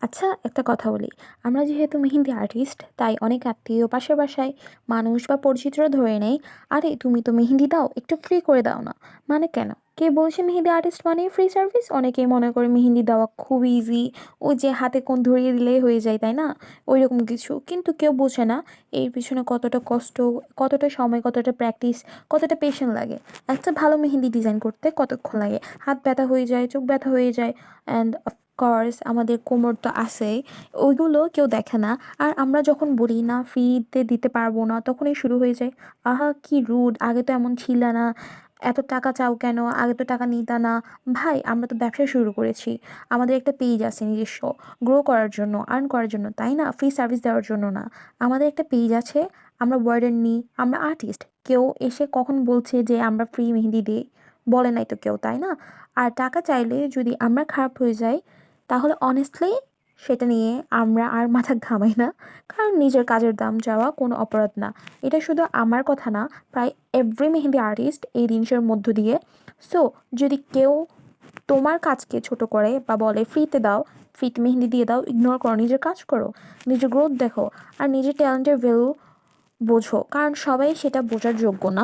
আচ্ছা, একটা কথা বলি। আমরা যেহেতু মেহেন্দি আর্টিস্ট, তাই অনেক আত্মীয়, পাশের বাসায় মানুষ বা পরিচিতরা ধরে নেয়, "আরে তুমি তো মেহেন্দি দাও, একটু ফ্রি করে দাও না।" মানে কেন? কে বলছে মেহেন্দি আর্টিস্ট মানেই ফ্রি সার্ভিস? অনেকেই মনে করে মেহেন্দি দেওয়া খুব ইজি। ওই যে হাতে কোণ ধরিয়ে দিলেই হয়ে যায়, তাই না? ওইরকম কিছু। কিন্তু কেউ বোঝে না এর পিছনে কতটা কষ্ট, কতটা সময়, কতটা প্র্যাকটিস, কতটা পেশেন্ট লাগে। একটা ভালো মেহেন্দি ডিজাইন করতে কতক্ষণ লাগে? হাত ব্যথা হয়ে যায়, চোখ ব্যথা হয়ে যায়, অ্যান্ড কোর্স আমাদের কোমর তো আছেই, ওইগুলো কেউ দেখে না। আর আমরা যখন বলি না ফ্রিতে দিতে পারবো না, তখনই শুরু হয়ে যায়, আহা কি রুড, আগে তো এমন ছিল না, এত টাকা চাও কেন, আগে তো টাকা নিতা না। ভাই, আমরা তো ব্যবসা শুরু করেছি, আমাদের একটা পেজ আছে নিজস্ব, গ্রো করার জন্য, আর্ন করার জন্য, তাই না? ফ্রি সার্ভিস দেওয়ার জন্য না। আমাদের একটা পেজ আছে, আমরা ওয়ার্ডেন নিই, আমরা আর্টিস্ট। কেউ এসে কখন বলছে যে আমরা ফ্রি মেহেন্দি দিই? বলে নাই তো কেউ, তাই না? আর টাকা চাইলে যদি আমরা খারাপ হয়ে যাই, তাহলে অনেস্টলি সেটা নিয়ে আমরা আর মাথা ঘামাই না। কারণ নিজের কাজের দাম চাওয়া কোনো অপরাধ না। এটা শুধু আমার কথা না, প্রায় এভরি মেহেন্দি আর্টিস্ট এই জিনিসের মধ্য দিয়ে। সো যদি কেউ তোমার কাজকে ছোট করে বা বলে ফ্রিতে দাও, ফ্রিতে মেহেন্দি দিয়ে দাও, ইগনোর করো, নিজের কাজ করো, নিজের গ্রোথ দেখো, আর নিজের ট্যালেন্টের ভ্যালু বোঝো। কারণ সবাই সেটা বোঝার যোগ্য না।